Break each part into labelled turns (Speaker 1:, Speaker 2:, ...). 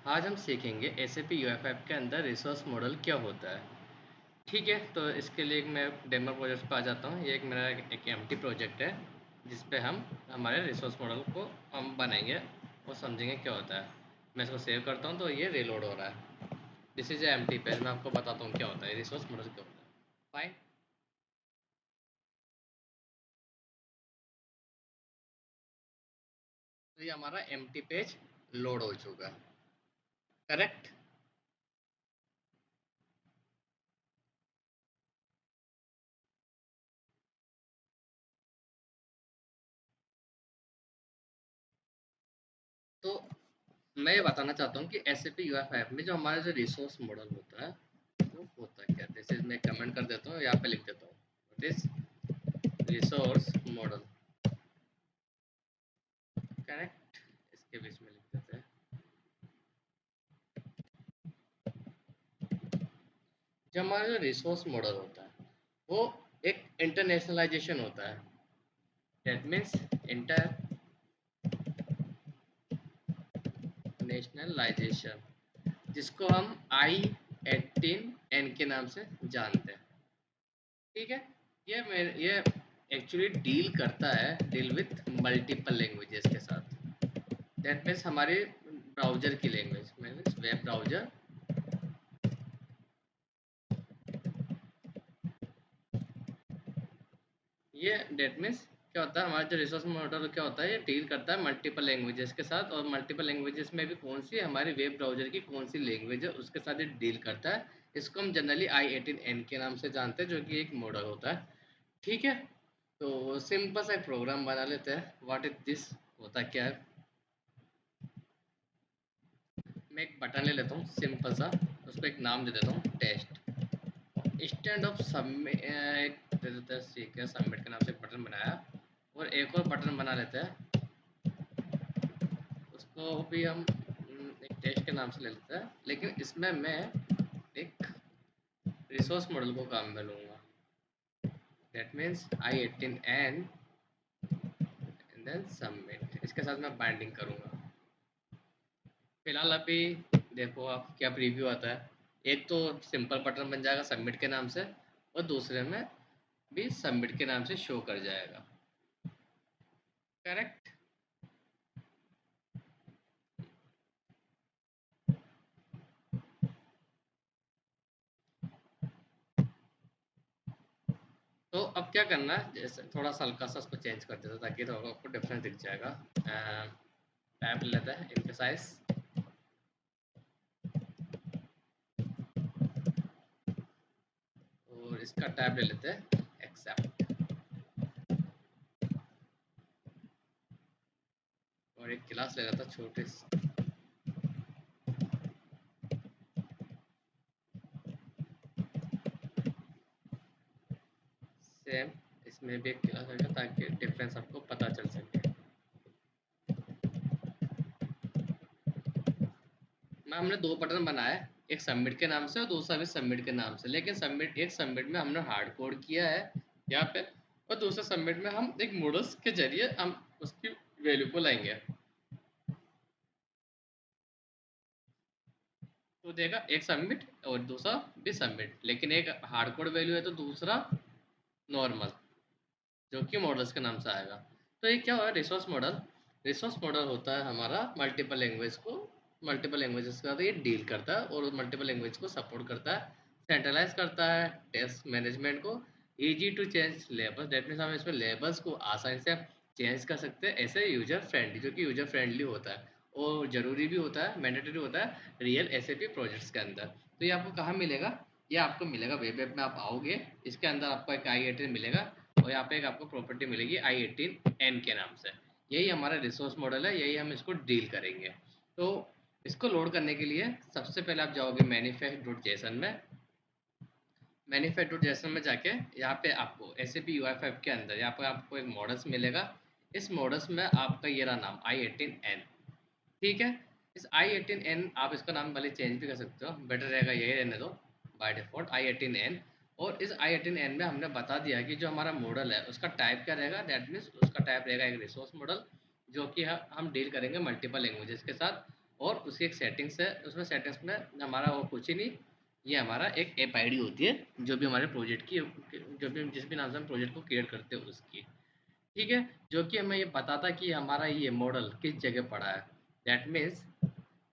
Speaker 1: आज हम सीखेंगे SAP UFF के अंदर रिसोर्स मॉडल क्या होता है। ठीक है, तो इसके लिए मैं डेमो प्रोजेक्ट पे आ जाता हूँ। ये मेरा एक एम्प्टी प्रोजेक्ट है जिस पे हम हमारे रिसोर्स मॉडल को हम बनाएंगे और समझेंगे क्या होता है। मैं इसको सेव करता हूँ तो ये रीलोड हो रहा है। This is empty page. मैं आपको बताता हूँ क्या होता है रिसोर्स मॉडल क्या होता है। फाइन। तो ये हमारा एम्प्टी पेज लोड हो चुका है। करेक्ट। तो मैं ये बताना चाहता हूँ कि SAP UFF में जो हमारा जो रिसोर्स मॉडल होता है वो होता क्या है। जैसे मैं कमेंट कर देता हूँ, यहाँ पे लिख देता हूँ what is resource model. Correct. इसके बीच में लिख देते हैं। जो हमारा जो रिसोर्स मॉडल होता है वो एक इंटरनेशनलाइजेशन होता है। दैट मीन्स इंटरनेशनलाइजेशन, जिसको हम I18N के नाम से जानते हैं। ठीक है। ये actually deal with multiple languages के साथ। दैट मीन्स हमारे ब्राउजर की लैंग्वेज मीन्स वेब ब्राउजर। ये डेट मीन्स क्या होता है, हमारा जो रिसोर्स मॉडल क्या होता है, ये डील करता है मल्टीपल लैंग्वेजेस के साथ। और मल्टीपल लैंग्वेजेस में भी कौन सी हमारी वेब ब्राउजर की कौन सी लैंग्वेज है उसके साथ ये डील करता है। इसको हम जनरली I18N के नाम से जानते हैं, जो कि एक मॉडल होता है। ठीक है। तो सिंपल सा एक प्रोग्राम बना लेते हैं। व्हाट इज दिस, होता क्या है। मैं एक बटन ले लेता हूँ सिंपल सा, उसको एक नाम दे देता हूँ टेस्ट। स्टैंड ऑफ सबमिट एक दे देते हैं, ठीक है। सबमिट के नाम से एक बटन बनाया और एक और बटन बना लेते हैं, उसको भी हम एक टेस्ट के नाम से ले लेते हैं। लेकिन इसमें मैं एक रिसोर्स मॉडल को काम में लूँगा। That means I18N and then submit. इसके साथ मैं बाइंडिंग करूँगा। फिलहाल अभी देखो आप क्या प्रीव्यू आता है। एक तो सिंपल बटन बन जाएगा सबमिट के नाम से, और दूसरे में भी सबमिट के नाम से शो कर जाएगा। करेक्ट। तो अब क्या करना है, जैसे थोड़ा सा हल्का सा उसको चेंज कर देता हूं ताकि थोड़ा आपको डिफरेंस दिख जाएगा। टैब लेता है एम्फेसाइज, और इसका टैब ले लेते हैं एक्सेप्ट, और एक क्लास ले लेता है छोटे से। सेम इसमें भी एक क्लास रहेगा ताकि डिफरेंस आपको पता चल सके। मैं हमने दो बटन बनाए, एक सबमिट के नाम से और दूसरा भी सबमिट के नाम से। लेकिन सबमिट, एक सबमिट में हमने हार्ड कोड किया है यहाँ पे, और दूसरे सबमिट में हम एक मॉडल्स के जरिए हम उसकी वैल्यू को लाएंगे। तो देगा एक सबमिट और दूसरा भी सबमिट, लेकिन एक हार्ड कोड वैल्यू है तो दूसरा नॉर्मल, जो कि मॉडल्स के नाम से आएगा। तो ये क्या हुआ रिसोर्स मॉडल। रिसोर्स मॉडल होता है हमारा मल्टीपल लैंग्वेज को, मल्टीपल लैंग्वेजेस का ये डील करता है और मल्टीपल लैंग्वेज को सपोर्ट करता है, सेंट्रलाइज करता है टेस्ट मैनेजमेंट को। Easy to change labels, that means हम इसमें लेबल्स को आसानी से चेंज कर सकते हैं, ऐसे यूजर फ्रेंडली, जो कि यूजर फ्रेंडली होता है और ज़रूरी भी होता है, मैंडेटरी होता है रियल SAP प्रोजेक्ट्स के अंदर। तो ये आपको कहाँ मिलेगा, ये आपको मिलेगा वेब ऐप में आप आओगे, इसके अंदर आपको एक I18 मिलेगा और यहाँ पे एक आपको प्रॉपर्टी मिलेगी I18N के नाम से। यही हमारा रिसोर्स मॉडल है, यही हम इसको डील करेंगे। तो इसको लोड करने के लिए सबसे पहले आप जाओगे manifest.json में। manifest.json में जाके यहाँ पे आपको SAP UFF के अंदर यहाँ पे आपको एक मॉडल्स मिलेगा। इस मॉडल्स में आपका ये रहा नाम I18N। ठीक है। इस I18N आप इसका नाम भले चेंज भी कर सकते हो, बेटर रहेगा यही रहने दो बाय डिफॉल्ट I18N। और इस I18N में हमने बता दिया कि जो हमारा मॉडल है उसका टाइप क्या रहेगा। दैट मीन्स उसका टाइप रहेगा एक रिसोर्स मॉडल, जो कि हम डील करेंगे मल्टीपल लैंग्वेजेस के साथ। और उसकी एक सेटिंग्स है, उसमें सेटिंग्स में हमारा वो कुछ ही नहीं, ये हमारा एक ऐप आईडी होती है जो भी हमारे प्रोजेक्ट की, जो भी जिस भी नाम से हम प्रोजेक्ट को क्रिएट करते हैं उसकी। ठीक है, जो कि हमें ये बताता कि हमारा ये मॉडल किस जगह पड़ा है। दैट मीन्स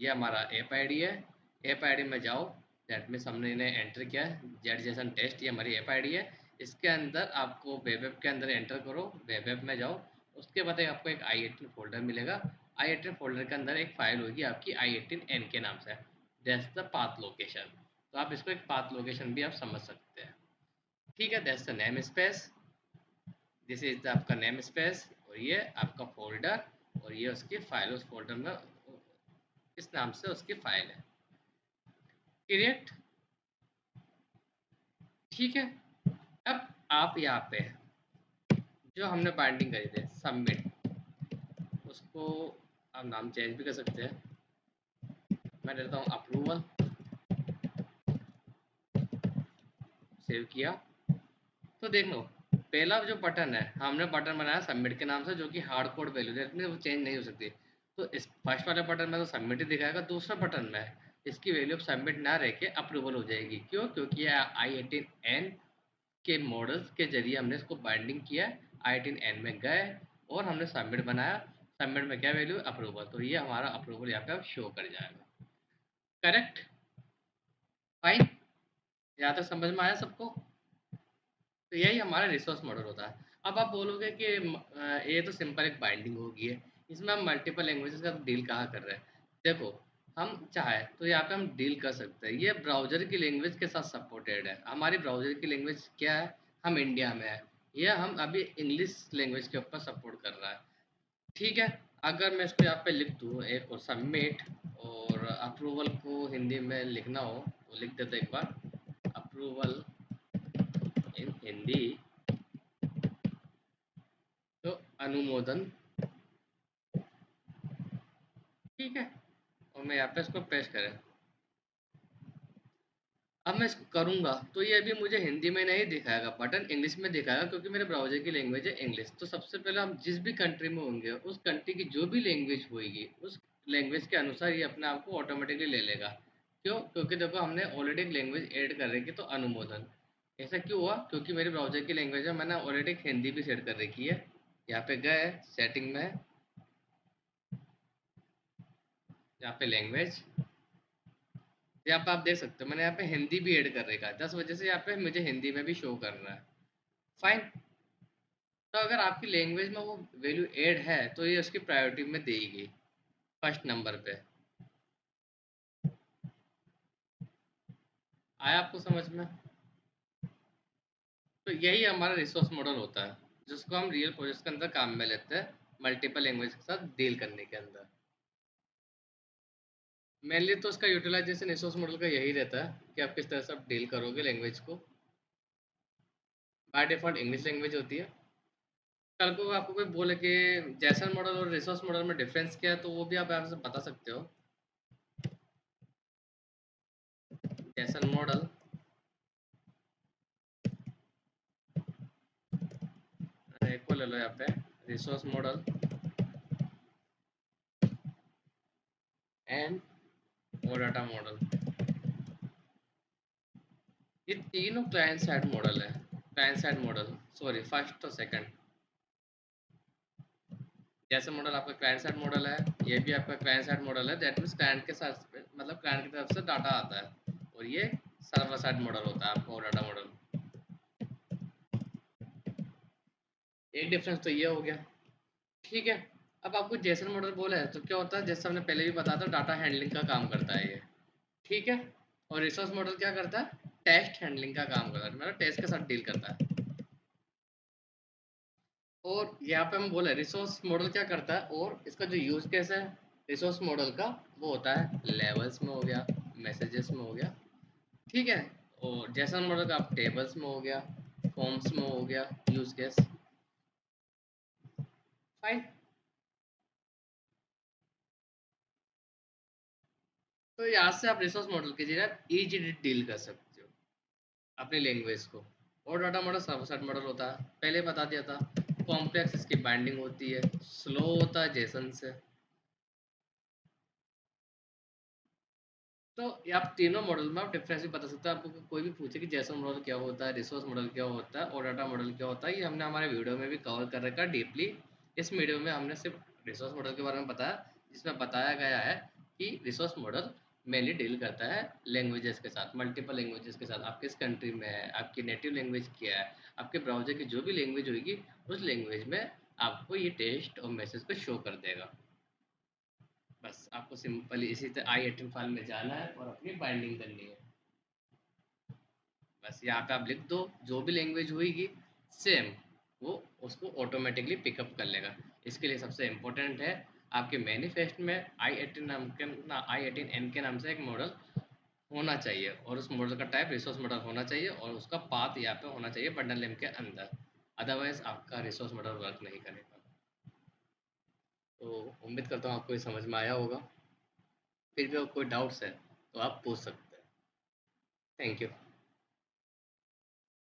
Speaker 1: ये हमारा ऐप आईडी है, ऐप आईडी में जाओ, दैट मीन्स हमने इन्हें एंटर किया है जेड जेसन टेस्ट, ये हमारी ऐप आईडी है। इसके अंदर आपको वेब ऐप के अंदर एंटर करो, वेब ऐप में जाओ, उसके बाद आपको एक i18 फोल्डर मिलेगा। i18 फोल्डर के अंदर एक फाइल होगी आपकी i18n के नाम से, दैट्स द पाथ लोकेशन। तो आप इसको एक पाथ लोकेशन भी आप समझ सकते हैं। ठीक है, that's the name space, this is आपका नेम स्पेस, और ये आपका फोल्डर, और ये उसकी फाइल, उस फोल्डर में इस नाम से उसकी फाइल है। क्रिएट। ठीक है, अब आप यहाँ पे जो हमने बाइंडिंग करी थी सबमिट, उसको आप नाम चेंज भी कर सकते हैं। मैं देता हूँ अप्रूवल, सेव किया। तो देख लो, पहला जो बटन है हमने बटन बनाया सबमिट के नाम से, जो कि हार्ड कोड वैल्यू है, वो चेंज नहीं हो सकती। तो इस फर्स्ट वाले बटन में तो सबमिट ही दिखाएगा, दूसरा बटन में इसकी वैल्यू सबमिट ना रह के अप्रूवल हो जाएगी। क्यों? क्योंकि ये i18n के मॉडल्स के जरिए हमने इसको बाइंडिंग किया, i18n में गए और हमने सबमिट बनाया। सबमिट में क्या वैल्यू? अप्रूवल। तो ये हमारा अप्रूवल यहाँ पे अब शो कर जाएगा। करेक्ट? फाइन? यहाँ तक समझ में आया सबको? तो यही हमारा रिसोर्स मॉडल होता है। अब आप बोलोगे कि ये तो सिंपल एक बाइंडिंग होगी है, इसमें हम मल्टीपल लैंग्वेजेस का डील कहाँ कर रहे हैं? देखो, हम चाहे तो यहाँ पे हम डील कर सकते हैं, ये ब्राउज़र की लैंग्वेज के साथ सपोर्टेड है। हमारी ब्राउज़र की लैंग्वेज क्या है? हम इंडिया में है, ये हम अभी इंग्लिश लैंग्वेज के ऊपर सपोर्ट कर रहा है। ठीक है, अगर मैं इसको यहाँ पे लिख दूँ एक और सबमिट, और अप्रूवल को हिंदी में लिखना हो तो लिख देते एक बार, अप्रूवल इन हिंदी, तो अनुमोदन। ठीक है, और मैं यहाँ पे इसको पेस्ट करें। अब मैं इसको करूँगा तो ये अभी मुझे हिंदी में नहीं दिखाएगा, बटन इंग्लिश में दिखाएगा, क्योंकि मेरे ब्राउज़र की लैंग्वेज है इंग्लिश। तो सबसे पहले हम जिस भी कंट्री में होंगे, उस कंट्री की जो भी लैंग्वेज होएगी, उस लैंग्वेज के अनुसार ये अपने आप को ऑटोमेटिकली ले लेगा। क्यों? क्योंकि देखो, हमने ऑलरेडी एक लैंग्वेज ऐड कर रखी, तो अनुमोदन। ऐसा क्यों हुआ? क्योंकि मेरे ब्राउज़र की लैंग्वेज में मैंने ऑलरेडी एक हिंदी भी सेट कर रखी है। यहाँ पे गए सेटिंग में, यहाँ पे लैंग्वेज, यहाँ पे आप देख सकते हो मैंने यहाँ पे हिंदी भी ऐड कर रखा है, 10 वजह से यहाँ पे मुझे हिंदी में भी शो कर रहा है। फाइन। तो अगर आपकी लैंग्वेज में वो वैल्यू ऐड है तो ये उसकी प्रायोरिटी में देगी फर्स्ट नंबर पे। आया आपको समझ में? तो यही हमारा रिसोर्स मॉडल होता है, जिसको हम रियल प्रोजेक्ट्स के अंदर काम में लेते हैं, मल्टीपल लैंग्वेज के साथ डील करने के अंदर। मेनली तो उसका यूटिलाइजेशन रिसोर्स मॉडल का यही रहता है कि आप किस तरह से आप डील करोगे लैंग्वेज को। बाय डिफॉल्ट इंग्लिश लैंग्वेज होती है। कल को आपको कोई बोले कि जैसन मॉडल और रिसोर्स मॉडल में डिफरेंस क्या है, तो वो भी आप आपसे बता सकते हो। जैसन मॉडल, एक को ले लो यहाँ पे, रिसोर्स मॉडल एंड और डाटा मॉडल, ये तीनों क्लाइंट साइड मॉडल है। Client side model, sorry, first और सेकंड। जैसे मॉडल आपका क्लाइंट साइड मॉडल है, ये भी आपका क्लाइंट साइड मॉडल है। दैट मीन्स क्लाइंट के साथ, मतलब क्लाइंट की तरफ से डाटा आता है, और ये सर्वर साइड मॉडल होता है आपका और डाटा मॉडल। एक डिफरेंस तो ये हो गया। ठीक है, अब आपको जेसन मॉडल बोला है तो क्या होता है, जैसे हमने पहले भी बताया था, डाटा हैंडलिंग का काम करता है ये। ठीक है, और रिसोर्स मॉडल क्या करता है? टेस्ट हैंडलिंग का काम करता है, मतलब टेस्ट के साथ डील करता है। और यहाँ पे हम बोले रिसोर्स मॉडल क्या करता है, और इसका जो यूज केस है रिसोर्स मॉडल का, वो होता है लेवल्स में हो गया, मैसेजेस में हो गया। ठीक है, और जेसन मॉडल का आप टेबल्स में हो गया, फॉर्म्स में हो गया यूज केस। फाइन। तो यहाँ से आप रिसोर्स मॉडल के जरिए आप इजीली डील कर सकते हो अपनी लैंग्वेज को। और data model server side model होता है, पहले बता दिया था। कॉम्प्लेक्स इसकी बाइंडिंग होती है, स्लो होता है जेसन से। तो ये आप तीनों मॉडल में आप डिफरेंस भी बता सकते हो। आपको कोई भी पूछे कि जेसन मॉडल क्या होता है, रिसोर्स मॉडल क्या होता है और डाटा मॉडल क्या होता है, ये हमने हमारे वीडियो में भी कवर कर रखा है डीपली। इस वीडियो में हमने सिर्फ रिसोर्स मॉडल के बारे में बताया, जिसमें बताया गया है कि रिसोर्स मॉडल मेनली डील करता है लैंग्वेजेस के साथ, मल्टीपल लैंग्वेजेस के साथ। आप किस कंट्री में है, आपकी नेटिव लैंग्वेज क्या है, आपके ब्राउजर की जो भी लैंग्वेज होगी उस लैंग्वेज में आपको ये टेस्ट और मैसेज को शो कर देगा। बस आपको सिंपली इसी तरह i18 फाइल में जाना है और अपनी बाइंडिंग करनी है। बस यहाँ पे आप लिख दो जो भी लैंग्वेज होगी सेम, वो उसको ऑटोमेटिकली पिकअप कर लेगा। इसके लिए सबसे इम्पोर्टेंट है आपके मैनिफेस्ट में i18 एन के नाम से एक मॉडल होना चाहिए, और उस मॉडल का टाइप रिसोर्स मॉडल होना चाहिए, और उसका पाथ यहाँ पे होना चाहिए बंडल नेम के अंदर। अदरवाइज आपका रिसोर्स मॉडल वर्क नहीं करेगा। तो उम्मीद करता हूँ आपको ये समझ में आया होगा। फिर भी कोई डाउट्स है तो आप पूछ सकते हैं। Thank you.